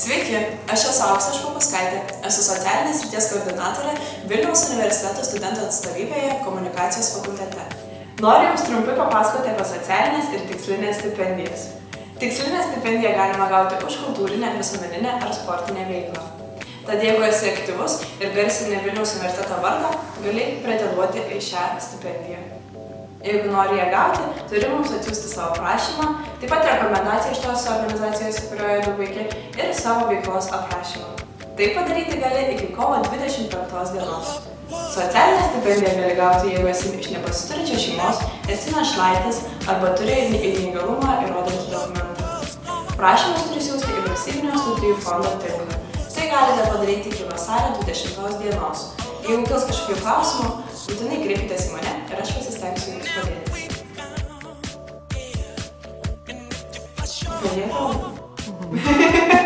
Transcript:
Sveiki, aš esu Auksė Špakovskaitė, esu socialinės srities koordinatorė Vilniaus universiteto studentų atstovybėje komunikacijos fakultete. Noriu Jums trumpai papasakoti apie socialinės ir tikslinės stipendijas. Tikslinę stipendiją galima gauti už kultūrinę, visuomeninę ar sportinę veiklą. Tad jeigu esi aktyvus ir garsini Vilniaus universiteto vardą, gali pretenduoti į šią stipendiją. Jeigu nori ją gauti, turi mums atsiųsti savo prašymą, taip pat rekomendaciją iš tos organizacijos, kurioje tu veiki, ir savo veiklos aprašymą. Tai padaryti gali iki kovo 25 dienos. Socialinę stipendiją gali gauti, jeigu esi iš nepasiturinčios šeimos, esi našlaitis arba turi neįgalumą įrodantį dokumentą. Prašymus turi siųsti į Valstybinio studijų fondo tinklą. Tai galite padaryti iki vasario 20 dienos. Jeigu kils kažkokių klausimų, būtinai kreipkitės į mane ir aš pasistengsiu Jums padėti. Padėkau?